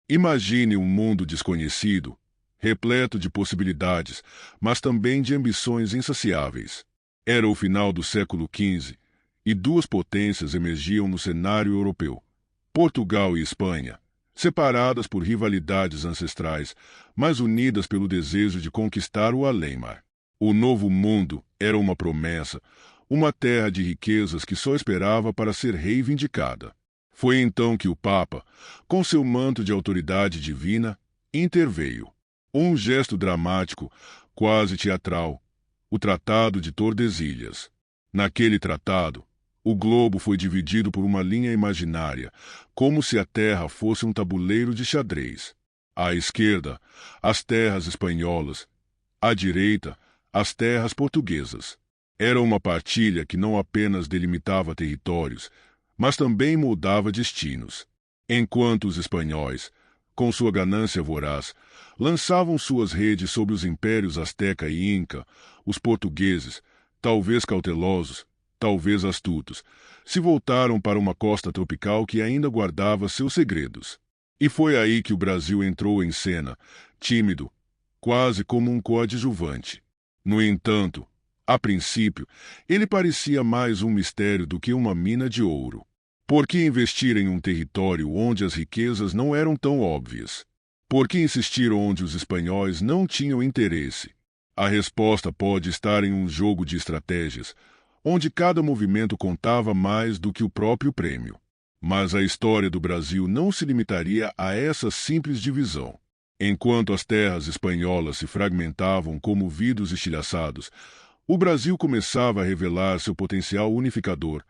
Imagine um mundo desconhecido, repleto de possibilidades, mas também de ambições insaciáveis. Era o final do século XV, e duas potências emergiam no cenário europeu: Portugal e Espanha, separadas por rivalidades ancestrais, mas unidas pelo desejo de conquistar o além-mar. O novo mundo era uma promessa, uma terra de riquezas que só esperava para ser reivindicada. Foi então que o Papa, com seu manto de autoridade divina, interveio. Um gesto dramático, quase teatral, o Tratado de Tordesilhas. Naquele tratado, o globo foi dividido por uma linha imaginária, como se a terra fosse um tabuleiro de xadrez. À esquerda, as terras espanholas; à direita, as terras portuguesas. Era uma partilha que não apenas delimitava territórios, mas também moldava destinos. Enquanto os espanhóis, com sua ganância voraz, lançavam suas redes sobre os impérios Azteca e Inca, os portugueses, talvez cautelosos, talvez astutos, se voltaram para uma costa tropical que ainda guardava seus segredos. E foi aí que o Brasil entrou em cena, tímido, quase como um coadjuvante. No entanto, a princípio, ele parecia mais um mistério do que uma mina de ouro. Por que investir em um território onde as riquezas não eram tão óbvias? Por que insistir onde os espanhóis não tinham interesse? A resposta pode estar em um jogo de estratégias, onde cada movimento contava mais do que o próprio prêmio. Mas a história do Brasil não se limitaria a essa simples divisão. Enquanto as terras espanholas se fragmentavam como vidros estilhaçados, o Brasil começava a revelar seu potencial unificador,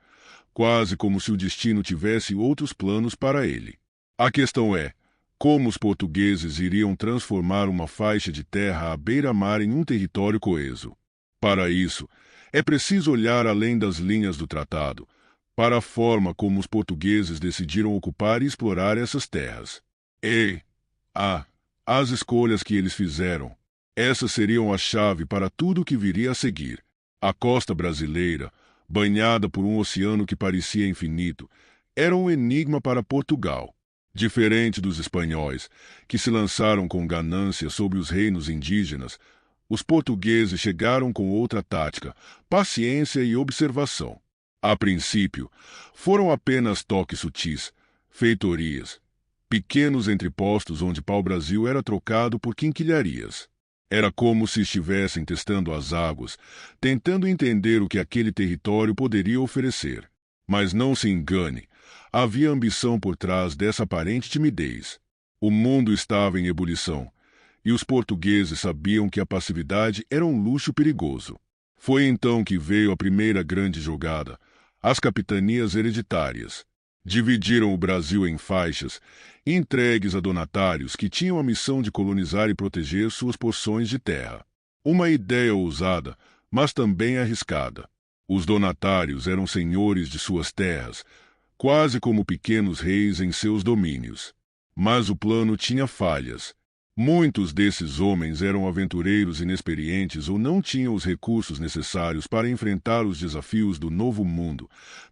quase como se o destino tivesse outros planos para ele. A questão é: como os portugueses iriam transformar uma faixa de terra à beira-mar em um território coeso? Para isso, é preciso olhar além das linhas do tratado, para a forma como os portugueses decidiram ocupar e explorar essas terras. As escolhas que eles fizeram. Essas seriam a chave para tudo o que viria a seguir. A costa brasileira, banhada por um oceano que parecia infinito, era um enigma para Portugal. Diferente dos espanhóis, que se lançaram com ganância sobre os reinos indígenas, os portugueses chegaram com outra tática: paciência e observação. A princípio, foram apenas toques sutis, feitorias, pequenos entrepostos onde pau-brasil era trocado por quinquilharias. Era como se estivessem testando as águas, tentando entender o que aquele território poderia oferecer. Mas não se engane, havia ambição por trás dessa aparente timidez. O mundo estava em ebulição, e os portugueses sabiam que a passividade era um luxo perigoso. Foi então que veio a primeira grande jogada: as capitanias hereditárias. Dividiram o Brasil em faixas, entregues a donatários que tinham a missão de colonizar e proteger suas porções de terra. Uma ideia ousada, mas também arriscada. Os donatários eram senhores de suas terras, quase como pequenos reis em seus domínios. Mas o plano tinha falhas. Muitos desses homens eram aventureiros inexperientes ou não tinham os recursos necessários para enfrentar os desafios do novo mundo: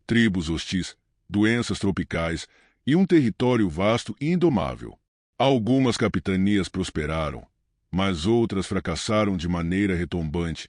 tribos hostis, doenças tropicais e um território vasto e indomável. Algumas capitanias prosperaram, mas outras fracassaram de maneira retumbante,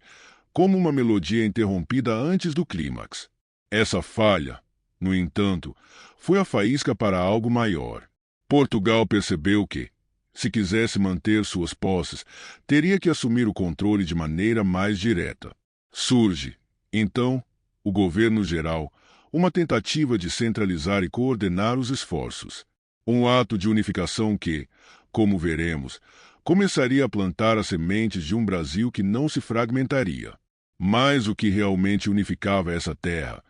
como uma melodia interrompida antes do clímax. Essa falha, no entanto, foi a faísca para algo maior. Portugal percebeu que, se quisesse manter suas posses, teria que assumir o controle de maneira mais direta. Surge, então, o governo geral, uma tentativa de centralizar e coordenar os esforços. Um ato de unificação que, como veremos, começaria a plantar as sementes de um Brasil que não se fragmentaria. Mas o que realmente unificava essa terra,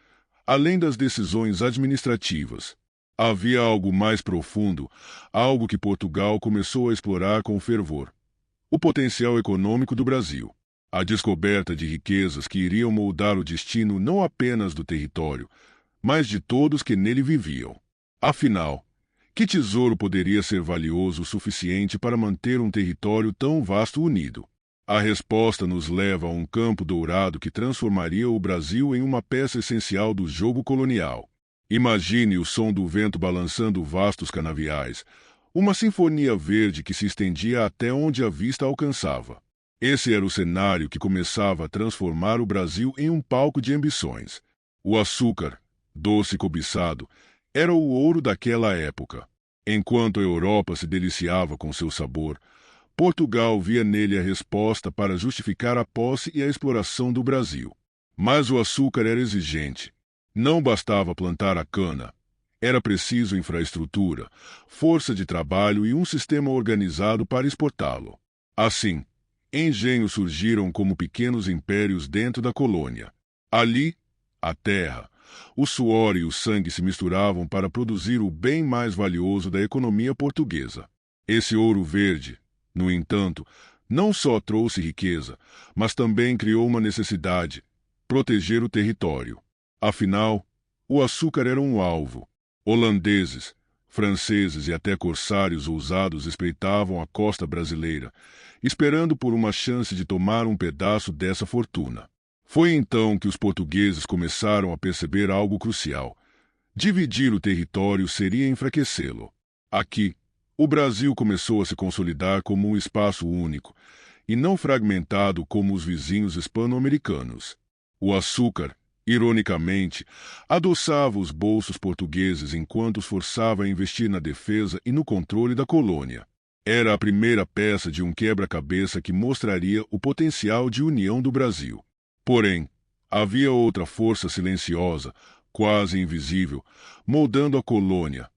além das decisões administrativas, havia algo mais profundo, algo que Portugal começou a explorar com fervor: o potencial econômico do Brasil. A descoberta de riquezas que iriam moldar o destino não apenas do território, mas de todos que nele viviam. Afinal, que tesouro poderia ser valioso o suficiente para manter um território tão vasto unido? A resposta nos leva a um campo dourado que transformaria o Brasil em uma peça essencial do jogo colonial. Imagine o som do vento balançando vastos canaviais, Uma sinfonia verde que se estendia até onde a vista alcançava. Esse era o cenário que começava a transformar o Brasil em um palco de ambições. O açúcar, doce e cobiçado, era o ouro daquela época. Enquanto a Europa se deliciava com seu sabor, Portugal via nele a resposta para justificar a posse e a exploração do Brasil. Mas o açúcar era exigente. Não bastava plantar a cana. Era preciso infraestrutura, força de trabalho e um sistema organizado para exportá-lo. Assim, engenhos surgiram como pequenos impérios dentro da colônia. Ali, a terra, o suor e o sangue se misturavam para produzir o bem mais valioso da economia portuguesa. Esse ouro verde, no entanto, não só trouxe riqueza, mas também criou uma necessidade: proteger o território. Afinal, o açúcar era um alvo. Holandeses, franceses e até corsários ousados espreitavam a costa brasileira, esperando por uma chance de tomar um pedaço dessa fortuna. Foi então que os portugueses começaram a perceber algo crucial: dividir o território seria enfraquecê-lo. Aqui, o Brasil começou a se consolidar como um espaço único, e não fragmentado como os vizinhos hispano-americanos. O açúcar, ironicamente, adoçava os bolsos portugueses enquanto os forçava a investir na defesa e no controle da colônia. Era a primeira peça de um quebra-cabeça que mostraria o potencial de união do Brasil. Porém, havia outra força silenciosa, quase invisível, moldando a colônia: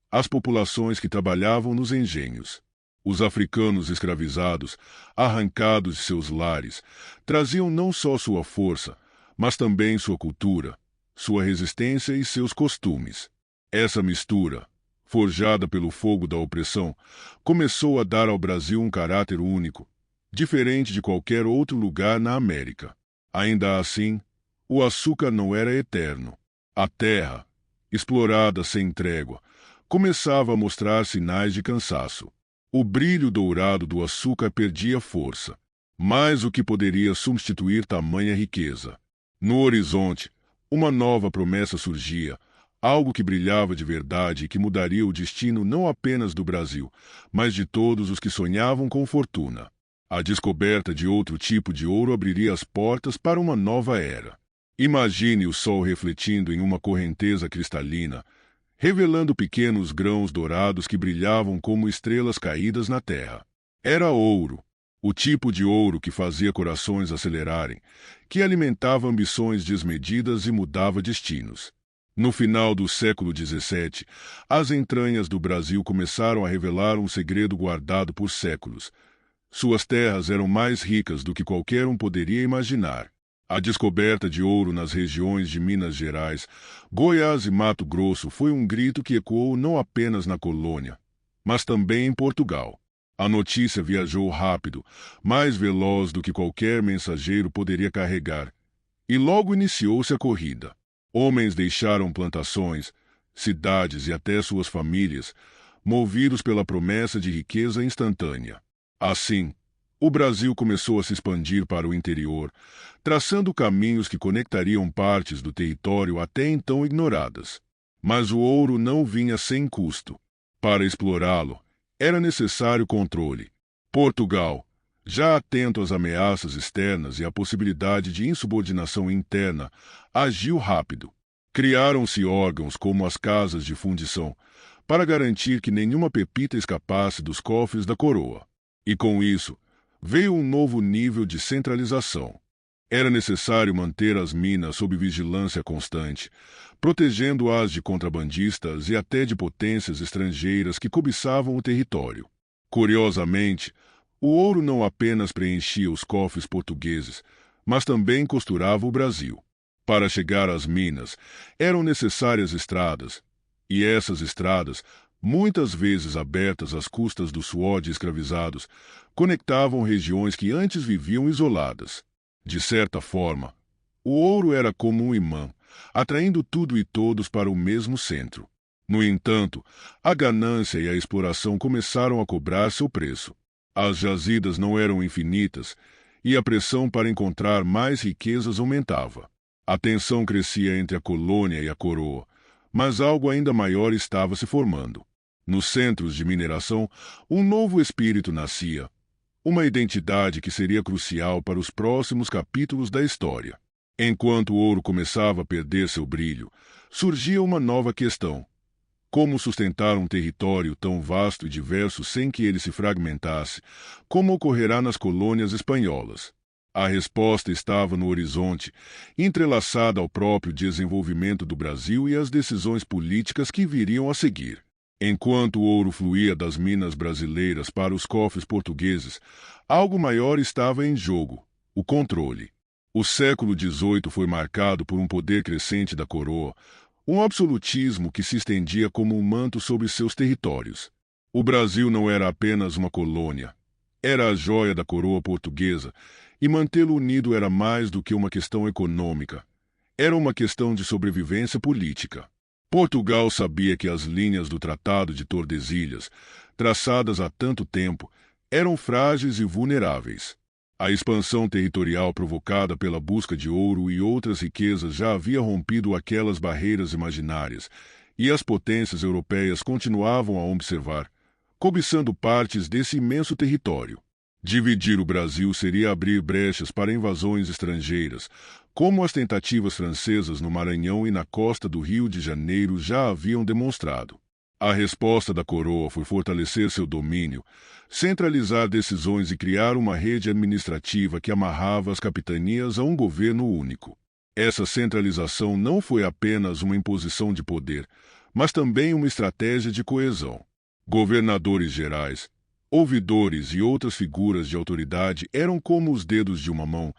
as populações que trabalhavam nos engenhos. Os africanos escravizados, arrancados de seus lares, traziam não só sua força, mas também sua cultura, sua resistência e seus costumes. Essa mistura, forjada pelo fogo da opressão, começou a dar ao Brasil um caráter único, diferente de qualquer outro lugar na América. Ainda assim, o açúcar não era eterno. A terra, explorada sem trégua, começava a mostrar sinais de cansaço. O brilho dourado do açúcar perdia força. Mas o que poderia substituir tamanha riqueza? No horizonte, uma nova promessa surgia, algo que brilhava de verdade e que mudaria o destino não apenas do Brasil, mas de todos os que sonhavam com fortuna. A descoberta de outro tipo de ouro abriria as portas para uma nova era. Imagine o sol refletindo em uma correnteza cristalina, revelando pequenos grãos dourados que brilhavam como estrelas caídas na terra. Era ouro. O tipo de ouro que fazia corações acelerarem, que alimentava ambições desmedidas e mudava destinos. No final do século XVII, as entranhas do Brasil começaram a revelar um segredo guardado por séculos. Suas terras eram mais ricas do que qualquer um poderia imaginar. A descoberta de ouro nas regiões de Minas Gerais, Goiás e Mato Grosso foi um grito que ecoou não apenas na colônia, mas também em Portugal. A notícia viajou rápido, mais veloz do que qualquer mensageiro poderia carregar, e logo iniciou-se a corrida. Homens deixaram plantações, cidades e até suas famílias, movidos pela promessa de riqueza instantânea. Assim, o Brasil começou a se expandir para o interior, traçando caminhos que conectariam partes do território até então ignoradas. Mas o ouro não vinha sem custo. Para explorá-lo, era necessário controle. Portugal, já atento às ameaças externas e à possibilidade de insubordinação interna, agiu rápido. Criaram-se órgãos como as casas de fundição, para garantir que nenhuma pepita escapasse dos cofres da coroa. E com isso, veio um novo nível de centralização. Era necessário manter as minas sob vigilância constante, protegendo-as de contrabandistas e até de potências estrangeiras que cobiçavam o território. Curiosamente, o ouro não apenas preenchia os cofres portugueses, mas também costurava o Brasil. Para chegar às minas, eram necessárias estradas, e essas estradas, muitas vezes abertas às custas do suor de escravizados, conectavam regiões que antes viviam isoladas. De certa forma, o ouro era como um imã, atraindo tudo e todos para o mesmo centro. No entanto, a ganância e a exploração começaram a cobrar seu preço. As jazidas não eram infinitas, e a pressão para encontrar mais riquezas aumentava. A tensão crescia entre a colônia e a coroa, mas algo ainda maior estava se formando. Nos centros de mineração, um novo espírito nascia, uma identidade que seria crucial para os próximos capítulos da história. Enquanto o ouro começava a perder seu brilho, surgia uma nova questão: como sustentar um território tão vasto e diverso sem que ele se fragmentasse, como ocorrerá nas colônias espanholas? A resposta estava no horizonte, entrelaçada ao próprio desenvolvimento do Brasil e às decisões políticas que viriam a seguir. Enquanto o ouro fluía das minas brasileiras para os cofres portugueses, algo maior estava em jogo: o controle. O século XVIII foi marcado por um poder crescente da coroa, um absolutismo que se estendia como um manto sobre seus territórios. O Brasil não era apenas uma colônia, era a joia da coroa portuguesa, e mantê-lo unido era mais do que uma questão econômica. Era uma questão de sobrevivência política. Portugal sabia que as linhas do Tratado de Tordesilhas, traçadas há tanto tempo, eram frágeis e vulneráveis. A expansão territorial provocada pela busca de ouro e outras riquezas já havia rompido aquelas barreiras imaginárias, e as potências europeias continuavam a observar, cobiçando partes desse imenso território. Dividir o Brasil seria abrir brechas para invasões estrangeiras, como as tentativas francesas no Maranhão e na costa do Rio de Janeiro já haviam demonstrado. A resposta da coroa foi fortalecer seu domínio, centralizar decisões e criar uma rede administrativa que amarrava as capitanias a um governo único. Essa centralização não foi apenas uma imposição de poder, mas também uma estratégia de coesão. Governadores gerais, ouvidores e outras figuras de autoridade eram como os dedos de uma mão,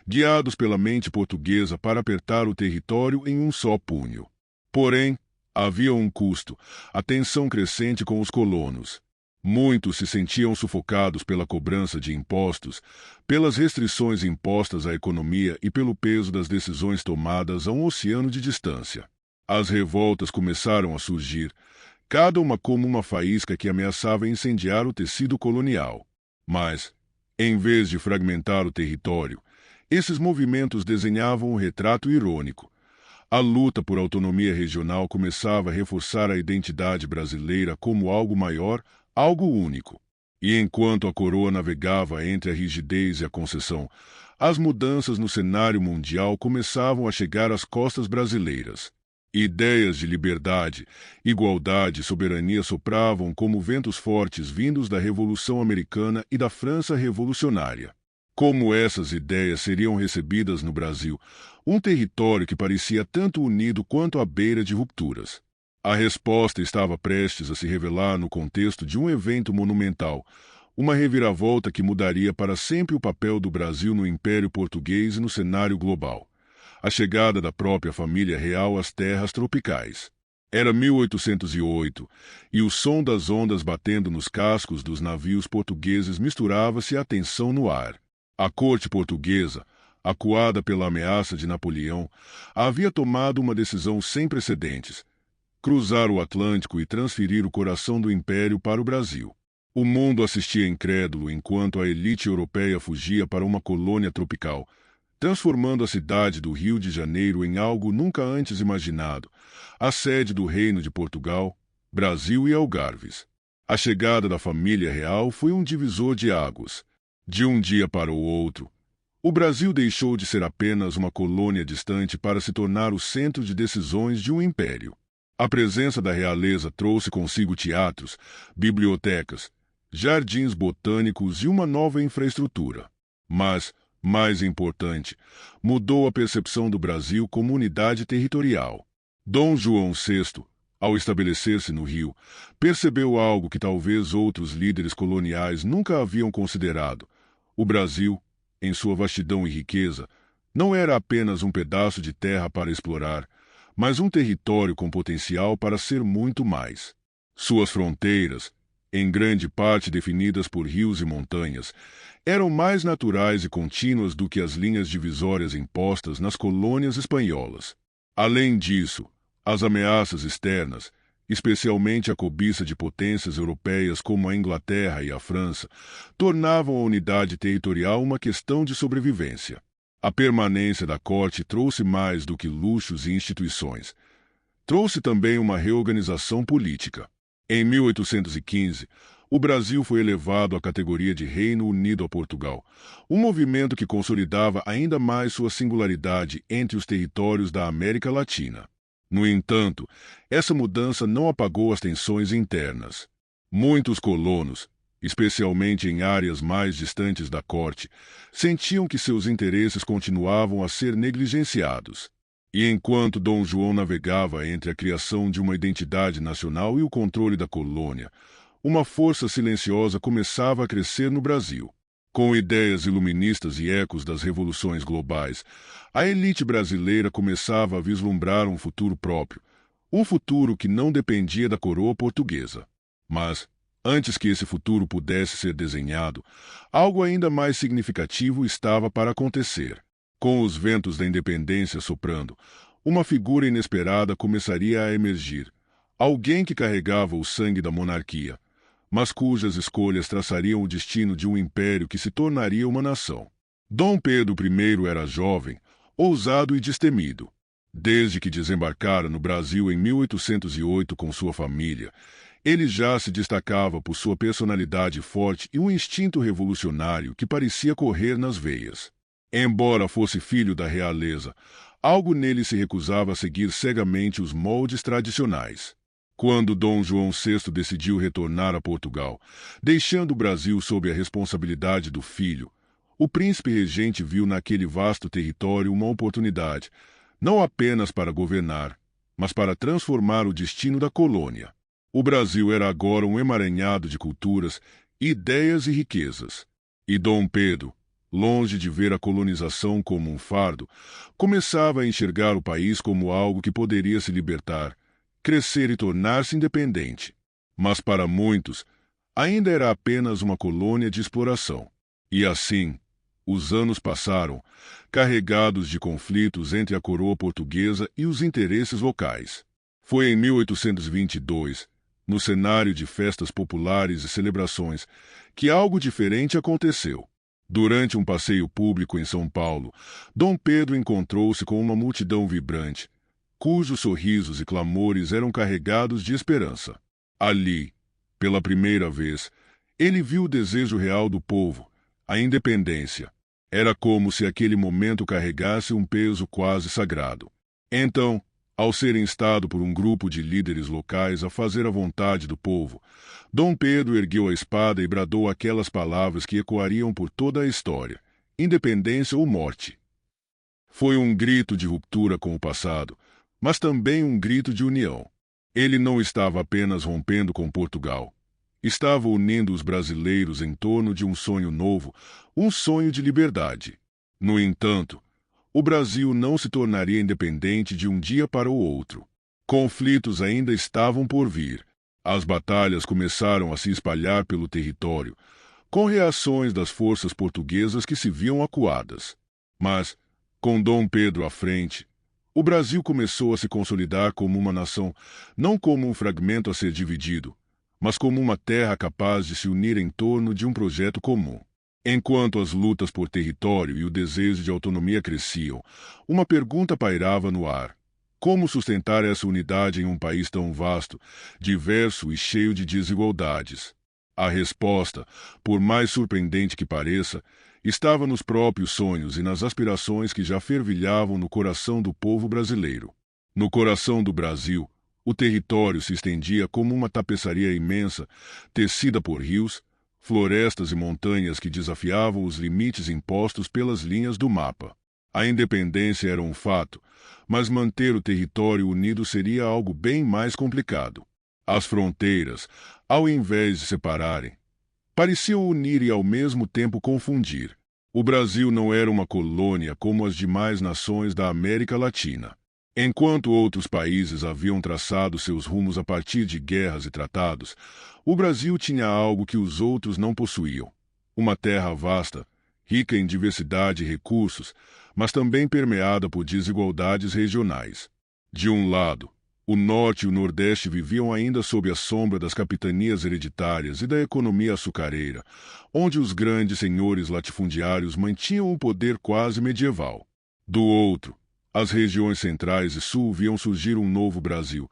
guiados pela mente portuguesa para apertar o território em um só punho. Porém, havia um custo: a tensão crescente com os colonos. Muitos se sentiam sufocados pela cobrança de impostos, pelas restrições impostas à economia e pelo peso das decisões tomadas a um oceano de distância. As revoltas começaram a surgir, cada uma como uma faísca que ameaçava incendiar o tecido colonial. Mas, em vez de fragmentar o território, esses movimentos desenhavam um retrato irônico. A luta por autonomia regional começava a reforçar a identidade brasileira como algo maior, algo único. E enquanto a coroa navegava entre a rigidez e a concessão, as mudanças no cenário mundial começavam a chegar às costas brasileiras. Ideias de liberdade, igualdade e soberania sopravam como ventos fortes vindos da Revolução Americana e da França Revolucionária. Como essas ideias seriam recebidas no Brasil, um território que parecia tanto unido quanto à beira de rupturas? A resposta estava prestes a se revelar no contexto de um evento monumental, uma reviravolta que mudaria para sempre o papel do Brasil no Império Português e no cenário global: a chegada da própria família real às terras tropicais. Era 1808, e o som das ondas batendo nos cascos dos navios portugueses misturava-se à tensão no ar. A corte portuguesa, acuada pela ameaça de Napoleão, havia tomado uma decisão sem precedentes: cruzar o Atlântico e transferir o coração do império para o Brasil. O mundo assistia incrédulo enquanto a elite europeia fugia para uma colônia tropical, transformando a cidade do Rio de Janeiro em algo nunca antes imaginado, a sede do Reino de Portugal, Brasil e Algarves. A chegada da família real foi um divisor de águas. De um dia para o outro, o Brasil deixou de ser apenas uma colônia distante para se tornar o centro de decisões de um império. A presença da realeza trouxe consigo teatros, bibliotecas, jardins botânicos e uma nova infraestrutura. Mas, mais importante, mudou a percepção do Brasil como unidade territorial. Dom João VI, ao estabelecer-se no Rio, percebeu algo que talvez outros líderes coloniais nunca haviam considerado: o Brasil, em sua vastidão e riqueza, não era apenas um pedaço de terra para explorar, mas um território com potencial para ser muito mais. Suas fronteiras, em grande parte definidas por rios e montanhas, eram mais naturais e contínuas do que as linhas divisórias impostas nas colônias espanholas. Além disso, as ameaças externas, especialmente a cobiça de potências europeias como a Inglaterra e a França, tornavam a unidade territorial uma questão de sobrevivência. A permanência da corte trouxe mais do que luxos e instituições. Trouxe também uma reorganização política. Em 1815, o Brasil foi elevado à categoria de Reino Unido a Portugal, um movimento que consolidava ainda mais sua singularidade entre os territórios da América Latina. No entanto, essa mudança não apagou as tensões internas. Muitos colonos, especialmente em áreas mais distantes da corte, sentiam que seus interesses continuavam a ser negligenciados. E enquanto Dom João navegava entre a criação de uma identidade nacional e o controle da colônia, uma força silenciosa começava a crescer no Brasil. Com ideias iluministas e ecos das revoluções globais, a elite brasileira começava a vislumbrar um futuro próprio, um futuro que não dependia da coroa portuguesa. Mas, antes que esse futuro pudesse ser desenhado, algo ainda mais significativo estava para acontecer. Com os ventos da independência soprando, uma figura inesperada começaria a emergir. Alguém que carregava o sangue da monarquia, mas cujas escolhas traçariam o destino de um império que se tornaria uma nação. Dom Pedro I era jovem, ousado e destemido. Desde que desembarcara no Brasil em 1808 com sua família, ele já se destacava por sua personalidade forte e um instinto revolucionário que parecia correr nas veias. Embora fosse filho da realeza, algo nele se recusava a seguir cegamente os moldes tradicionais. Quando Dom João VI decidiu retornar a Portugal, deixando o Brasil sob a responsabilidade do filho, o príncipe regente viu naquele vasto território uma oportunidade, não apenas para governar, mas para transformar o destino da colônia. O Brasil era agora um emaranhado de culturas, ideias e riquezas. E Dom Pedro, longe de ver a colonização como um fardo, começava a enxergar o país como algo que poderia se libertar, crescer e tornar-se independente. Mas para muitos, ainda era apenas uma colônia de exploração. E assim, os anos passaram, carregados de conflitos entre a coroa portuguesa e os interesses locais. Foi em 1822, no cenário de festas populares e celebrações, que algo diferente aconteceu. Durante um passeio público em São Paulo, Dom Pedro encontrou-se com uma multidão vibrante, cujos sorrisos e clamores eram carregados de esperança. Ali, pela primeira vez, ele viu o desejo real do povo, a independência. Era como se aquele momento carregasse um peso quase sagrado. Então, ao ser instado por um grupo de líderes locais a fazer a vontade do povo, Dom Pedro ergueu a espada e bradou aquelas palavras que ecoariam por toda a história: independência ou morte. Foi um grito de ruptura com o passado, mas também um grito de união. Ele não estava apenas rompendo com Portugal. Estava unindo os brasileiros em torno de um sonho novo, um sonho de liberdade. No entanto, o Brasil não se tornaria independente de um dia para o outro. Conflitos ainda estavam por vir. As batalhas começaram a se espalhar pelo território, com reações das forças portuguesas que se viam acuadas. Mas, com Dom Pedro à frente, o Brasil começou a se consolidar como uma nação, não como um fragmento a ser dividido, mas como uma terra capaz de se unir em torno de um projeto comum. Enquanto as lutas por território e o desejo de autonomia cresciam, uma pergunta pairava no ar: como sustentar essa unidade em um país tão vasto, diverso e cheio de desigualdades? A resposta, por mais surpreendente que pareça, estava nos próprios sonhos e nas aspirações que já fervilhavam no coração do povo brasileiro. No coração do Brasil, o território se estendia como uma tapeçaria imensa, tecida por rios, florestas e montanhas que desafiavam os limites impostos pelas linhas do mapa. A independência era um fato, mas manter o território unido seria algo bem mais complicado. As fronteiras, ao invés de separarem, pareciam unir e ao mesmo tempo confundir. O Brasil não era uma colônia como as demais nações da América Latina. Enquanto outros países haviam traçado seus rumos a partir de guerras e tratados, o Brasil tinha algo que os outros não possuíam: uma terra vasta, rica em diversidade e recursos, mas também permeada por desigualdades regionais. De um lado, o Norte e o Nordeste viviam ainda sob a sombra das capitanias hereditárias e da economia açucareira, onde os grandes senhores latifundiários mantinham um poder quase medieval. Do outro, as regiões centrais e sul viam surgir um novo Brasil,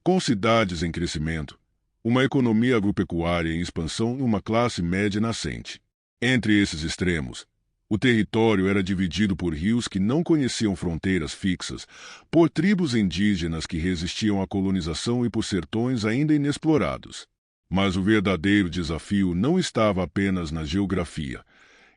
com cidades em crescimento, uma economia agropecuária em expansão e uma classe média nascente. Entre esses extremos, o território era dividido por rios que não conheciam fronteiras fixas, por tribos indígenas que resistiam à colonização e por sertões ainda inexplorados. Mas o verdadeiro desafio não estava apenas na geografia,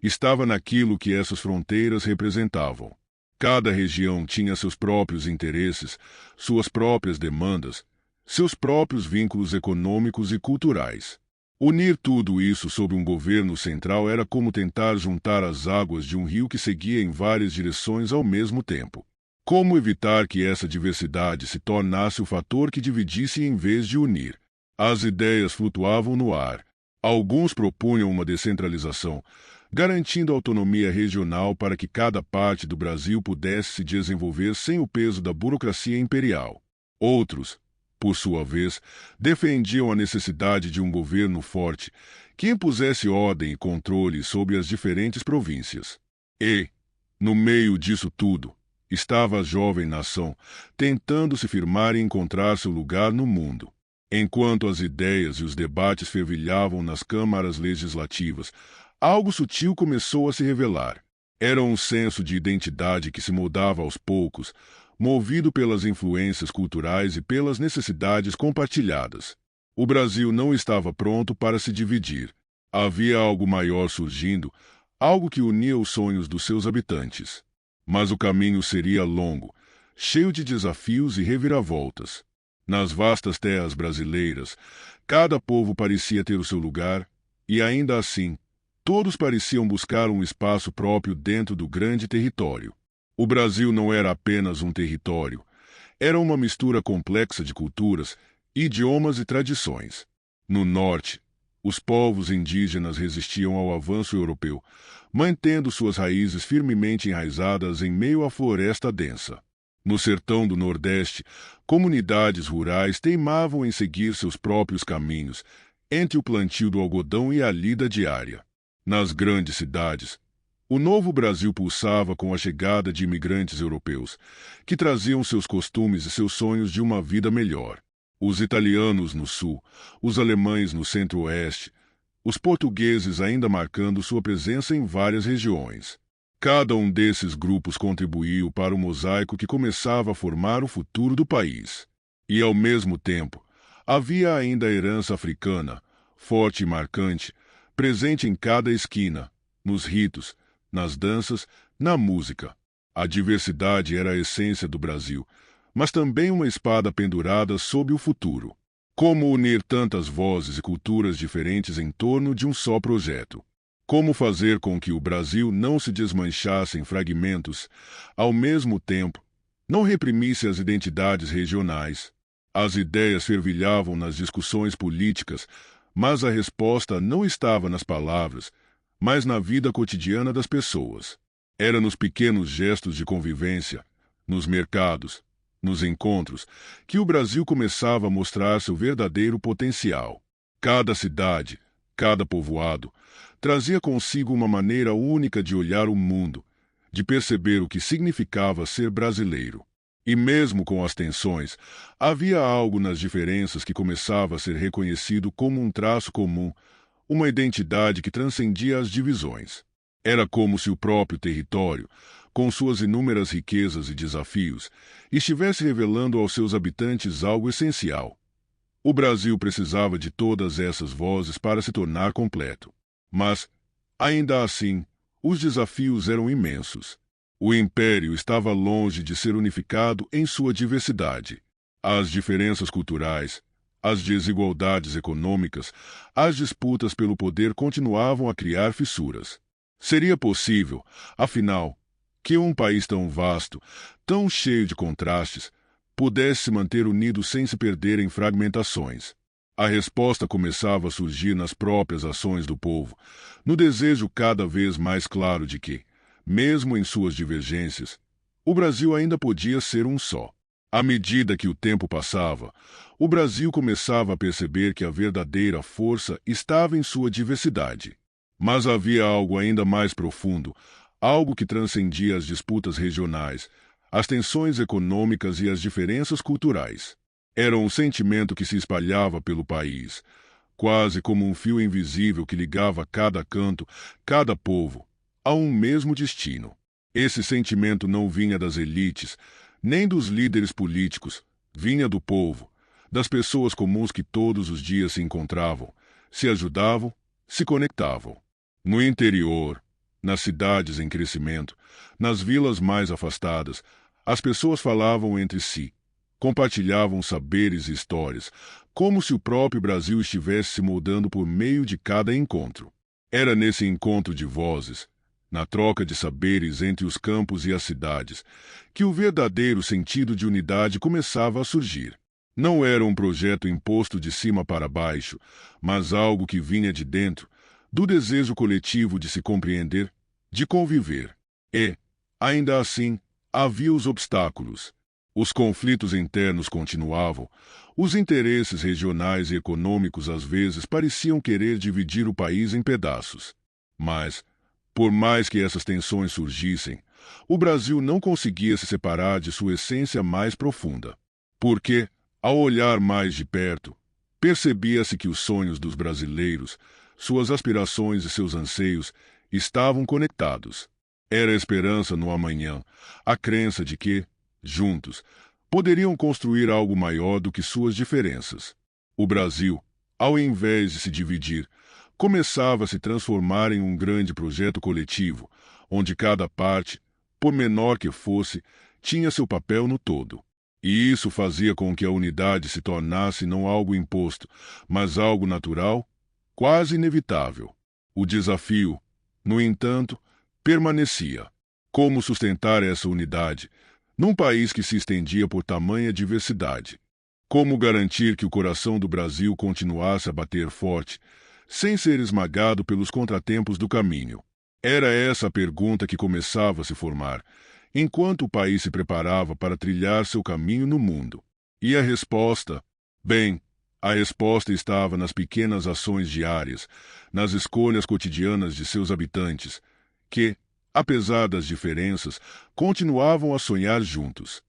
estava naquilo que essas fronteiras representavam. Cada região tinha seus próprios interesses, suas próprias demandas, seus próprios vínculos econômicos e culturais. Unir tudo isso sob um governo central era como tentar juntar as águas de um rio que seguia em várias direções ao mesmo tempo. Como evitar que essa diversidade se tornasse o fator que dividisse em vez de unir? As ideias flutuavam no ar. Alguns propunham uma descentralização, garantindo autonomia regional para que cada parte do Brasil pudesse se desenvolver sem o peso da burocracia imperial. Outros, por sua vez, defendiam a necessidade de um governo forte que impusesse ordem e controle sobre as diferentes províncias. E, no meio disso tudo, estava a jovem nação tentando se firmar e encontrar seu lugar no mundo. Enquanto as ideias e os debates fervilhavam nas câmaras legislativas, algo sutil começou a se revelar. Era um senso de identidade que se moldava aos poucos, movido pelas influências culturais e pelas necessidades compartilhadas. O Brasil não estava pronto para se dividir. Havia algo maior surgindo, algo que unia os sonhos dos seus habitantes. Mas o caminho seria longo, cheio de desafios e reviravoltas. Nas vastas terras brasileiras, cada povo parecia ter o seu lugar, e ainda assim, todos pareciam buscar um espaço próprio dentro do grande território. O Brasil não era apenas um território, era uma mistura complexa de culturas, idiomas e tradições. No norte, os povos indígenas resistiam ao avanço europeu, mantendo suas raízes firmemente enraizadas em meio à floresta densa. No sertão do Nordeste, comunidades rurais teimavam em seguir seus próprios caminhos, entre o plantio do algodão e a lida diária. Nas grandes cidades, o novo Brasil pulsava com a chegada de imigrantes europeus, que traziam seus costumes e seus sonhos de uma vida melhor. Os italianos no sul, os alemães no centro-oeste, os portugueses ainda marcando sua presença em várias regiões. Cada um desses grupos contribuiu para o mosaico que começava a formar o futuro do país. E, ao mesmo tempo, havia ainda a herança africana, forte e marcante, presente em cada esquina, nos ritos, nas danças, na música. A diversidade era a essência do Brasil, mas também uma espada pendurada sob o futuro. Como unir tantas vozes e culturas diferentes em torno de um só projeto? Como fazer com que o Brasil não se desmanchasse em fragmentos, ao mesmo tempo, não reprimisse as identidades regionais? As ideias fervilhavam nas discussões políticas, mas a resposta não estava nas palavras, mas na vida cotidiana das pessoas. Era nos pequenos gestos de convivência, nos mercados, nos encontros, que o Brasil começava a mostrar seu verdadeiro potencial. Cada cidade, cada povoado, trazia consigo uma maneira única de olhar o mundo, de perceber o que significava ser brasileiro. E mesmo com as tensões, havia algo nas diferenças que começava a ser reconhecido como um traço comum, uma identidade que transcendia as divisões. Era como se o próprio território, com suas inúmeras riquezas e desafios, estivesse revelando aos seus habitantes algo essencial. O Brasil precisava de todas essas vozes para se tornar completo. Mas, ainda assim, os desafios eram imensos. O Império estava longe de ser unificado em sua diversidade. As diferenças culturais, as desigualdades econômicas, as disputas pelo poder continuavam a criar fissuras. Seria possível, afinal, que um país tão vasto, tão cheio de contrastes, pudesse se manter unido sem se perder em fragmentações? A resposta começava a surgir nas próprias ações do povo, no desejo cada vez mais claro de que, mesmo em suas divergências, o Brasil ainda podia ser um só. À medida que o tempo passava, o Brasil começava a perceber que a verdadeira força estava em sua diversidade. Mas havia algo ainda mais profundo, algo que transcendia as disputas regionais, as tensões econômicas e as diferenças culturais. Era um sentimento que se espalhava pelo país, quase como um fio invisível que ligava cada canto, cada povo, a um mesmo destino. Esse sentimento não vinha das elites, nem dos líderes políticos, vinha do povo, das pessoas comuns que todos os dias se encontravam, se ajudavam, se conectavam. No interior, nas cidades em crescimento, nas vilas mais afastadas, as pessoas falavam entre si, compartilhavam saberes e histórias, como se o próprio Brasil estivesse se moldando por meio de cada encontro. Era nesse encontro de vozes, na troca de saberes entre os campos e as cidades, que o verdadeiro sentido de unidade começava a surgir. Não era um projeto imposto de cima para baixo, mas algo que vinha de dentro, do desejo coletivo de se compreender, de conviver. E, ainda assim, havia os obstáculos. Os conflitos internos continuavam, os interesses regionais e econômicos às vezes pareciam querer dividir o país em pedaços. Mas, por mais que essas tensões surgissem, o Brasil não conseguia se separar de sua essência mais profunda. Porque, ao olhar mais de perto, percebia-se que os sonhos dos brasileiros, suas aspirações e seus anseios estavam conectados. Era a esperança no amanhã, a crença de que, juntos, poderiam construir algo maior do que suas diferenças. O Brasil, ao invés de se dividir, começava a se transformar em um grande projeto coletivo, onde cada parte, por menor que fosse, tinha seu papel no todo. E isso fazia com que a unidade se tornasse não algo imposto, mas algo natural, quase inevitável. O desafio, no entanto, permanecia. Como sustentar essa unidade, num país que se estendia por tamanha diversidade? Como garantir que o coração do Brasil continuasse a bater forte, sem ser esmagado pelos contratempos do caminho? Era essa a pergunta que começava a se formar, enquanto o país se preparava para trilhar seu caminho no mundo. E a resposta? Bem, a resposta estava nas pequenas ações diárias, nas escolhas cotidianas de seus habitantes, que, apesar das diferenças, continuavam a sonhar juntos.